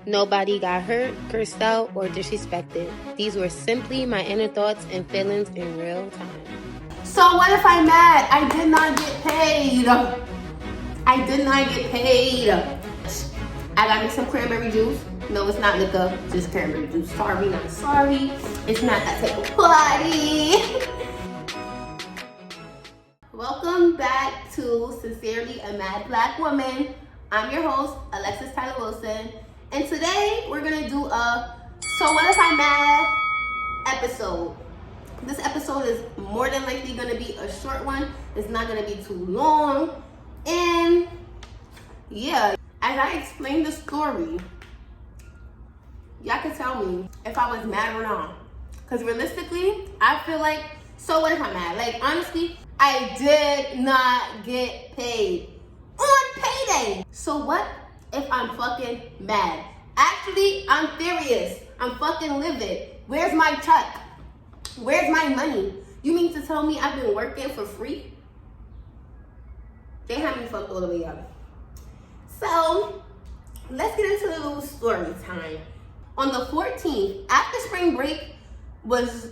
Nobody got hurt, cursed out, or disrespected. These were simply my inner thoughts and feelings in real time. So what if I'm mad? I did not get paid. I did not get paid. I got me some cranberry juice. No, it's not liquor, just cranberry juice. Sorry, not sorry. It's not that type of party. Welcome back to Sincerely a Mad Black Woman. I'm your host, Alexis Tyler Wilson. And today we're gonna do a So What If I'm Mad episode. This episode is more than likely gonna be a short one. It's not gonna be too long. And yeah, as I explain the story, y'all can tell me if I was mad or not. Because realistically, I feel like, so what if I'm mad? Like, honestly, I did not get paid on payday. So what if I'm fucking mad? Actually, I'm furious. I'm fucking livid. Where's my check? Where's my money? You mean to tell me I've been working for free? They have me fucked all the way up. So, let's get into the little story time. On the 14th, after spring break was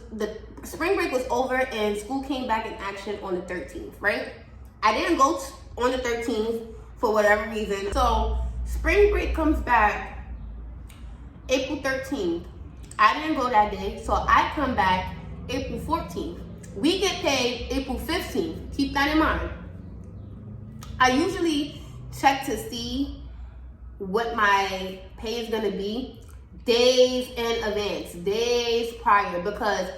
over and school came back in action on the 13th, right? I didn't go on the 13th for whatever reason. So, spring break comes back April 13th. I didn't go that day, so I come back April 14th. We get paid April 15th. Keep that in mind. I usually check to see what my pay is gonna be days in advance, days prior, because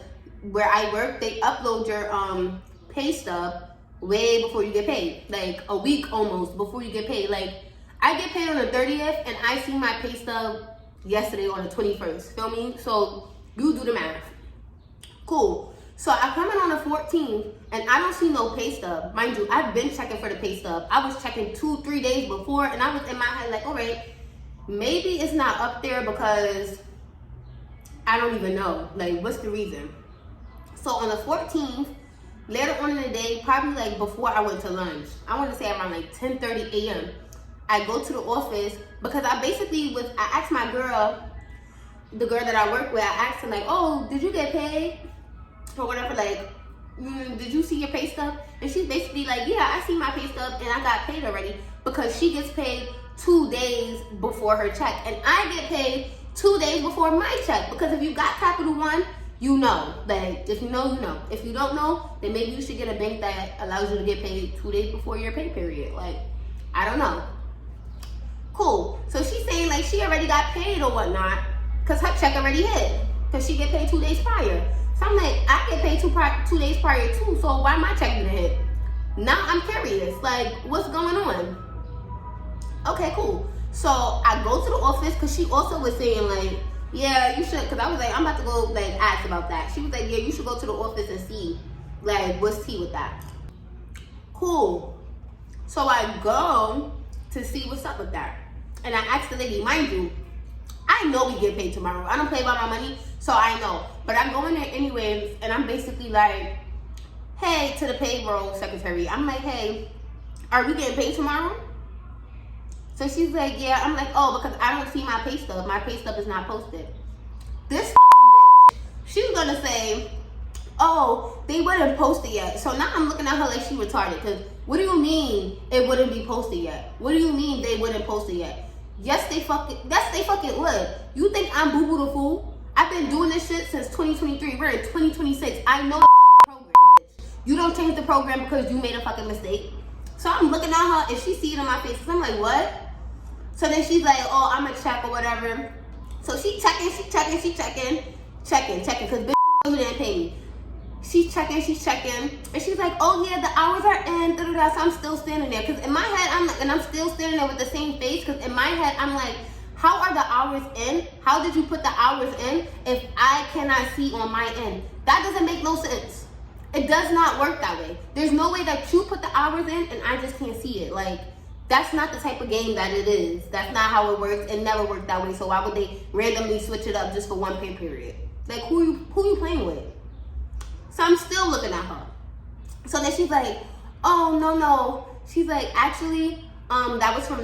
where I work, they upload your pay stub way before you get paid, like a week almost before you get paid. Like, I get paid on the 30th and I see my pay stub yesterday on the 21st, feel me? So you do the math. Cool. So I come in on the 14th and I don't see no pay stub. Mind you, I've been checking for the pay stub. I was checking 2-3 days before and I was in my head like, all right, maybe it's not up there because I don't even know. Like, what's the reason? So on the 14th, later on in the day, probably like before I went to lunch, I want to say around like 10:30 a.m., I go to the office because I asked my girl, the girl that I work with, I asked her like, oh, did you get paid? Or whatever, like, did you see your pay stub? And she's basically like, yeah, I see my pay stub and I got paid already, because she gets paid 2 days before her check. And I get paid 2 days before my check, because if you got Capital One, you know. Like, if you know, you know. If you don't know, then maybe you should get a bank that allows you to get paid 2 days before your pay period. Like, I don't know. Cool. So she's saying like she already got paid or whatnot because her check already hit, because she get paid 2 days prior. So I'm like, I get paid 2 days prior too, so why my check didn't hit? Now I'm curious, like, what's going on? Okay, cool. So I go to the office because she also was saying like, yeah, you should, because I was like, I'm about to go like ask about that. She was like, yeah, you should go to the office and see like what's tea with that. Cool. So I go to see what's up with that. And I asked the lady, mind you, I know we get paid tomorrow. I don't play about my money, so I know. But I go in there anyways, and I'm basically like, hey, to the payroll secretary. I'm like, hey, are we getting paid tomorrow? So she's like, yeah. I'm like, oh, because I don't see my pay stub. My pay stub is not posted. This bitch, she was gonna say, oh, they wouldn't post it yet. So now I'm looking at her like she retarded, because what do you mean it wouldn't be posted yet? What do you mean they wouldn't post it yet? Yes, they fucking would. You think I'm Boo Boo the Fool? I've been doing this shit since 2023. We're in 2026. I know the program, bitch. You don't change the program because you made a fucking mistake. So I'm looking at her and she see it in my face. I'm like, what? So then she's like, oh, I'm gonna check or whatever. So she checking, because bitch, you didn't pay me. She's checking, and she's like, oh yeah, the hours are in, so I'm still standing there. Because in my head, I'm like, and I'm still standing there with the same face, because in my head, I'm like, how are the hours in? How did you put the hours in if I cannot see on my end? That doesn't make no sense. It does not work that way. There's no way that you put the hours in and I just can't see it. Like, that's not the type of game that it is. That's not how it works. It never worked that way. So why would they randomly switch it up just for one pay period? Like, who you playing with? So I'm still looking at her. So then she's like, oh, no. She's like, actually, That's from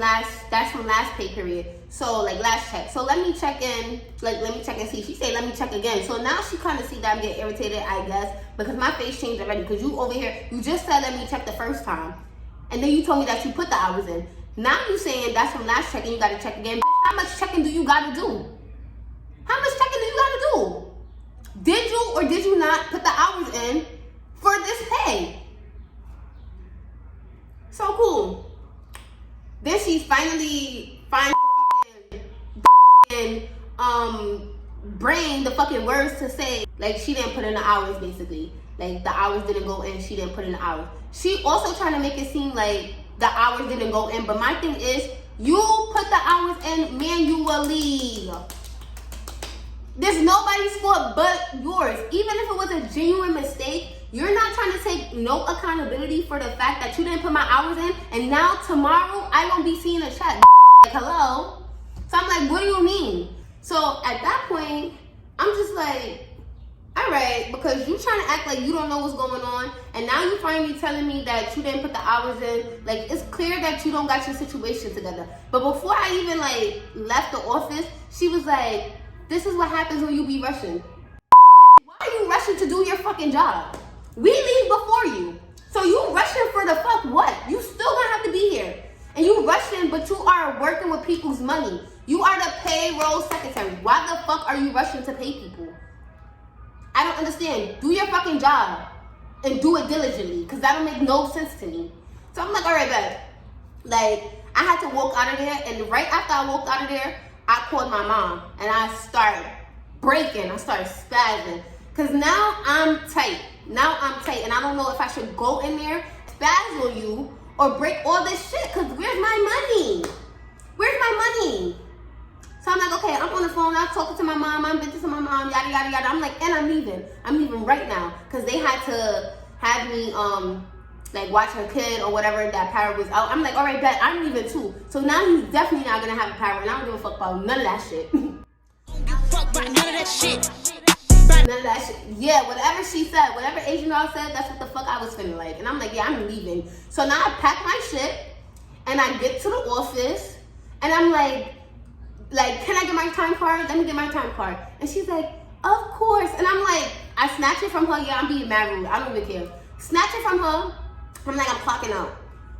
last pay period. So like last check. So let me check in, let me check and see. She said, let me check again. So now she kind of see that I'm getting irritated, I guess, because my face changed already. Because you over here, you just said, let me check the first time. And then you told me that you put the hours in. Now you saying that's from last check and you got to check again. How much checking do you got to do? How much checking do you got to do? Did you or did you not put the hours in for this pay? So cool. Then she finally finds the brain, the fucking words to say. Like, she didn't put in the hours, basically. Like, the hours didn't go in, she didn't put in the hours. She also trying to make it seem like the hours didn't go in. But my thing is, you put the hours in manually. There's nobody's fault but yours. Even if it was a genuine mistake, you're not trying to take no accountability for the fact that you didn't put my hours in, and now tomorrow I won't be seeing a check. Like, hello? So I'm like, what do you mean? So at that point, I'm just like, all right, because you trying to act like you don't know what's going on, and now you finally telling me that you didn't put the hours in. Like, it's clear that you don't got your situation together. But before I even like left the office, she was like, this is what happens when you be rushing. Why are you rushing to do your fucking job? We leave before you. So you rushing for the fuck what? You still gonna have to be here. And you rushing, but you are working with people's money. You are the payroll secretary. Why the fuck are you rushing to pay people? I don't understand. Do your fucking job and do it diligently, because that don't make no sense to me. So I'm like, all right, bet. Like, I had to walk out of there, and right after I walked out of there, I called my mom, and I started breaking. I started spazzing, because now I'm tight. Now I'm tight, and I don't know if I should go in there, spaz on you, or break all this shit, because where's my money? Where's my money? So I'm like, okay, I'm on the phone, I'm talking to my mom, I'm bitching to my mom, yada, yada, yada. I'm like, and I'm leaving. I'm leaving right now, because they had to have me, like, watch her kid or whatever, that parrot was out. I'm like, all right, bet, I'm leaving too. So now he's definitely not going to have a parrot, and I don't give a fuck about none of that shit. None of that shit. Yeah, whatever she said, whatever Asian girl said, that's what the fuck I was feeling like. And I'm like, yeah, I'm leaving. So now I pack my shit, and I get to the office, and I'm like, can I get my time card? Let me get my time card. And she's like, of course. And I'm like, I snatch it from her. Yeah, I'm being mad rude. I don't even care. Snatch it from her. I'm like, I'm clocking out.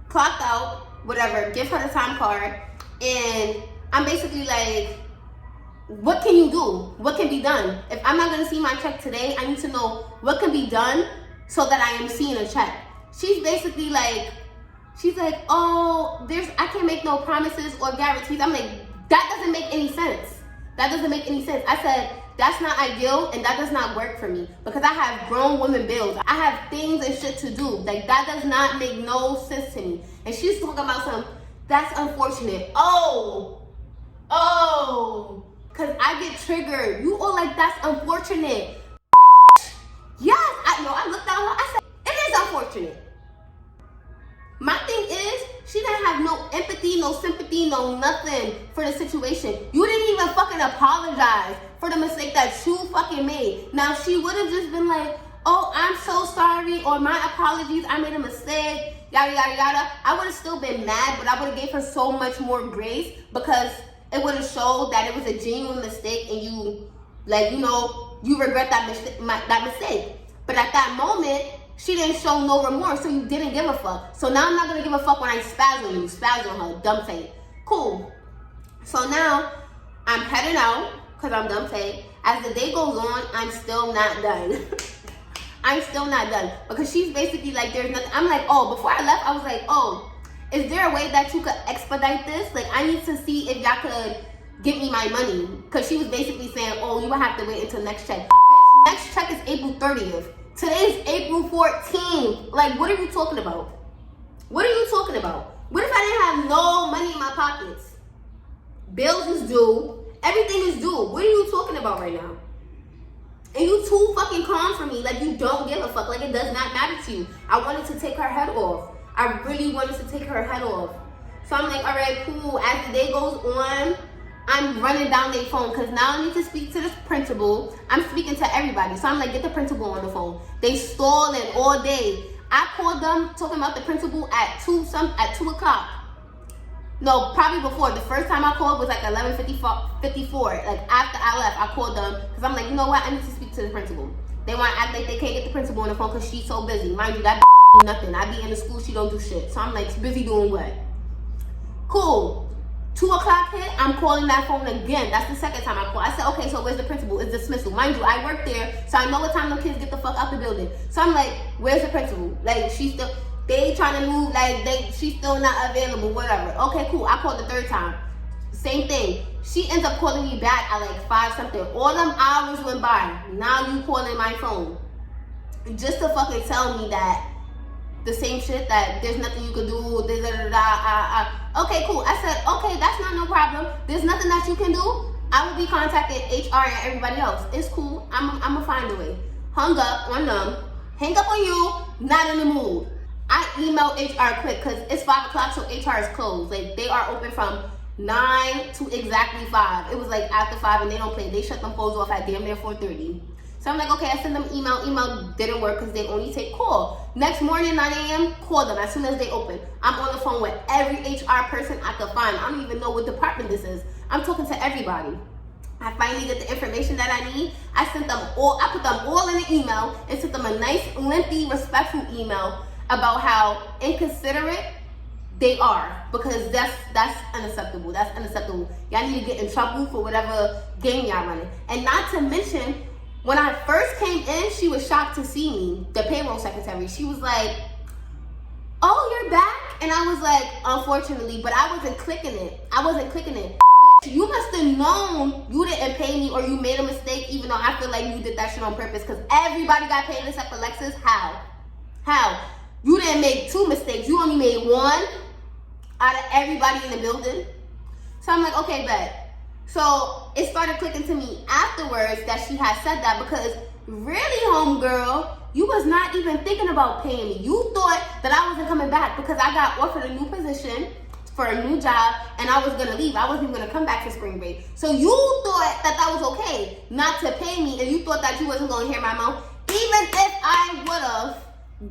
Clocked out, whatever. Give her the time card. And I'm basically like, what can you do? What can be done? If I'm not going to see my check today, I need to know what can be done so that I am seeing a check. She's basically like, oh, I can't make no promises or guarantees. I'm like, that doesn't make any sense. That doesn't make any sense. I said, that's not ideal, and that does not work for me, because I have grown women bills. I have things and shit to do. Like, that does not make no sense to me. And she's talking about that's unfortunate. Oh, because I get triggered. You all like, that's unfortunate. Yes, I looked at her, I said, it is unfortunate. My thing is, she didn't have no empathy, no sympathy, no nothing for the situation. You didn't even fucking apologize for the mistake that you fucking made. Now, she would have just been like, oh, I'm so sorry, or my apologies, I made a mistake, yada, yada, yada. I would have still been mad, but I would have gave her so much more grace, because it would have showed that it was a genuine mistake, and you, like, you regret that mistake. But at that moment, she didn't show no remorse, so you didn't give a fuck. So now I'm not gonna give a fuck when I spaz on you, spaz on her, dumb fate. Cool. So now I'm heading out, because I'm dumb fate. As the day goes on, I'm still not done. I'm still not done. Because she's basically like, there's nothing. I'm like, oh, before I left, I was like, oh, is there a way that you could expedite this? Like, I need to see if y'all could give me my money. Because she was basically saying, oh, you would have to wait until next check. Bitch, next check is April 30th. Today's April 14th. Like, what are you talking about? What are you talking about? What if I didn't have no money in my pockets? Bills is due. Everything is due. What are you talking about right now? And you too fucking calm for me. Like, you don't give a fuck. Like, it does not matter to you. I wanted to take her head off. I really wanted to take her head off. So I'm like, all right, cool. As the day goes on, I'm running down their phone, because now I need to speak to this principal. I'm speaking to everybody. So I'm like, get the principal on the phone. They stalling all day. I called them talking about the principal at 2 o'clock. No, probably before. The first time I called was like 11:54. Like after I left, I called them because I'm like, you know what? I need to speak to the principal. They want to act like they can't get the principal on the phone because she's so busy. Mind you, that do nothing. I be in the school, she don't do shit. So I'm like, busy doing what? Cool. 2 o'clock hit, I'm calling that phone again. That's the second time I call. I said, okay, so where's the principal? It's dismissal. Mind you, I work there, so I know what time the kids get the fuck out the building. So I'm like, where's the principal? Like, she's still, they trying to move, like, she's still not available, whatever. Okay, cool. I called the third time. Same thing. She ends up calling me back at like 5 something. All them hours went by. Now you calling my phone. Just to fucking tell me that the same shit, that there's nothing you could do, okay, cool. I said, okay, that's not no problem. There's nothing that you can do. I will be contacting HR and everybody else. It's cool. I'm gonna find a way. Hung up on them. Hang up on you. Not in the mood. I emailed HR quick because it's 5 o'clock, so HR is closed. Like, they are open from 9 to exactly 5. It was like after 5 and they don't play. They shut them phones off at damn near 4:30. So I'm like, okay, I send them email. Email didn't work because they only take call. Next morning, 9 a.m., call them as soon as they open. I'm on the phone with every HR person I could find. I don't even know what department this is. I'm talking to everybody. I finally get the information that I need. I sent them all, I put them all in an email and sent them a nice, lengthy, respectful email about how inconsiderate they are, because that's unacceptable. That's unacceptable. Y'all need to get in trouble for whatever game y'all running. And not to mention, when I first came in, she was shocked to see me, the payroll secretary. She was like, oh, you're back? And I was like, unfortunately, but I wasn't clicking it. You must have known you didn't pay me or you made a mistake, even though I feel like you did that shit on purpose, because everybody got paid except Alexis. How? You didn't make 2 mistakes. You only made 1 out of everybody in the building. So I'm like, okay, bet. So it started clicking to me afterwards that she had said that, because really, homegirl, you was not even thinking about paying me. You thought that I wasn't coming back because I got offered a new position for a new job and I was gonna leave. I wasn't even gonna come back for spring break. So you thought that that was okay not to pay me, and you thought that you wasn't gonna hear my mouth. Even if I would have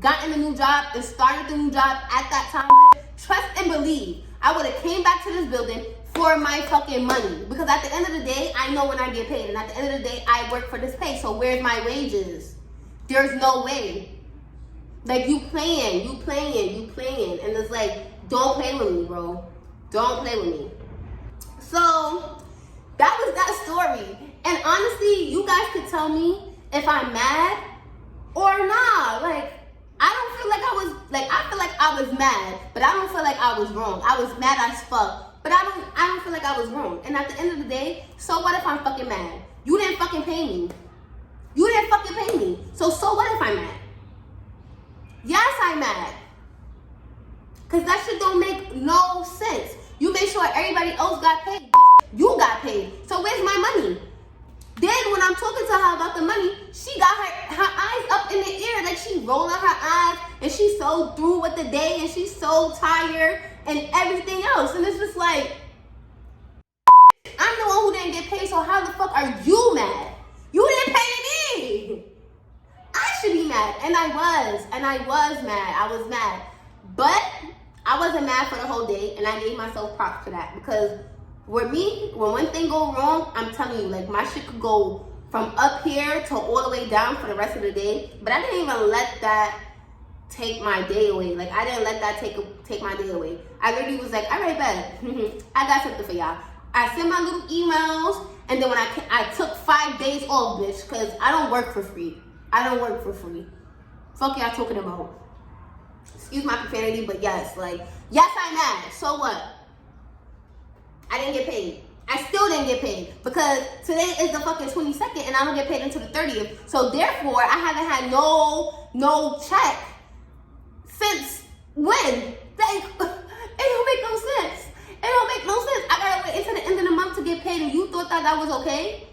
gotten a new job and started the new job at that time, trust and believe, I would have came back to this building for my fucking money. Because at the end of the day, I know when I get paid. And at the end of the day, I work for this pay. So where's my wages? There's no way. Like, you playing. And it's like, don't play with me, bro. Don't play with me. So that was that story. And honestly, you guys could tell me if I'm mad or not. Like, I don't feel like I feel like I was mad, but I don't feel like I was wrong. I was mad as fuck. But I don't feel like I was wrong. And at the end of the day, so what if I'm fucking mad? You didn't fucking pay me. So what if I'm mad? Yes, I'm mad. Because that shit don't make no sense. You made sure everybody else got paid. You got paid. So where's my money? Then when I'm talking to her about the money, she got her eyes up in the air. Like, she rolling her eyes and she's so through with the day and she's so tired and everything else. And it's just like, I'm the one who didn't get paid, so how the fuck are you mad? You didn't pay me. I should be mad. And I was mad. I was mad. But I wasn't mad for the whole day, and I gave myself props for that. Because with me, when one thing go wrong, I'm telling you, like, my shit could go from up here to all the way down for the rest of the day. But I didn't even let that take my day away. Like, I didn't let that take my day away. I literally was like, all right, bet. I got something for y'all. I sent my little emails, and then when I took 5 days off, bitch, because I don't work for free. Fuck y'all talking about. Excuse my profanity, but yes, like, yes, I'm mad. So what? I didn't get paid. I still didn't get paid because today is the fucking 22nd and I don't get paid until the 30th. So therefore, I haven't had no check since when? Like, it don't make no sense. I gotta wait until the end of the month to get paid, and you thought that was okay?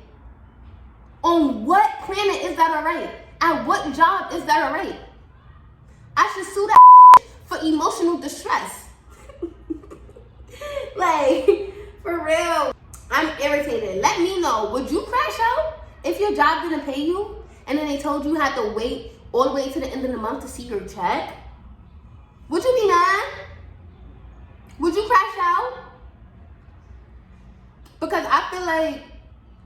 On what planet is that alright? At what job is that alright? I should sue that bitch for emotional distress. Like, for real. I'm irritated. Let me know. Would you crash out if your job didn't pay you and then they told you had to wait all the way to the end of the month to see your check? Would you be mad? Would you crash out? Because I feel like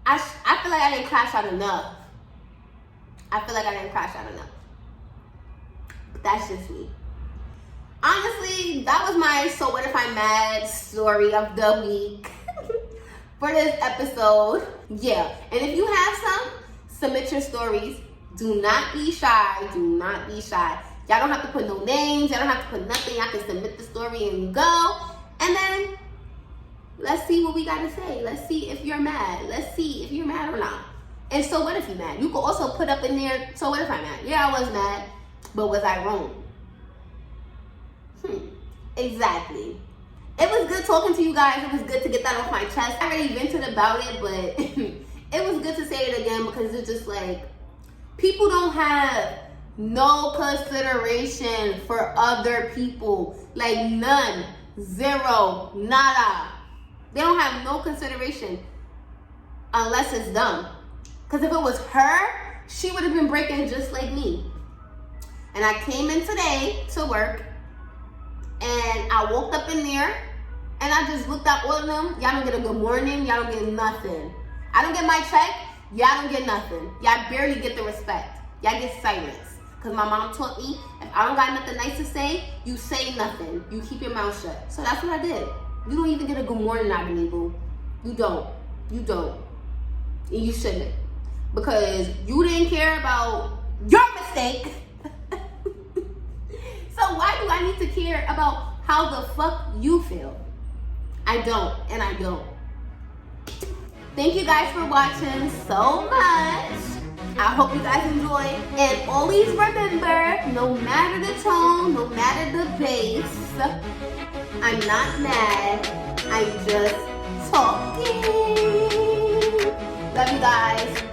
I didn't crash out enough. But that's just me. Honestly, that was my so what if I'm mad story of the week for this episode. Yeah, and if you have some, submit your stories. Do not be shy. Y'all don't have to put no names. Y'all don't have to put nothing. Y'all can submit the story and go. And then let's see what we got to say. Let's see if you're mad. Let's see if you're mad or not. And so what if you're mad? You can also put up in there, so what if I'm mad? Yeah, I was mad, but was I wrong? Exactly. It was good talking to you guys. It was good to get that off my chest. I already vented about it, but it was good to say it again because it's just like, people don't have no consideration for other people. Like none. Zero. Nada. They don't have no consideration unless it's them. Because if it was her, she would have been breaking just like me. And I came in today to work and I walked up in there and I just looked at all of them. Y'all don't get a good morning. Y'all don't get nothing. I don't get my check. Y'all don't get nothing. Y'all barely get the respect. Y'all get silence. Because my mom taught me, if I don't got nothing nice to say, you say nothing. You keep your mouth shut. So that's what I did. You don't even get a good morning out of me, boo. You don't. And you shouldn't. Because you didn't care about your mistake. So why do I need to care about how the fuck you feel? I don't. Thank you guys for watching so much. I hope you guys enjoy. And always remember, no matter the tone, no matter the bass, I'm not mad. I'm just talking. Love you guys.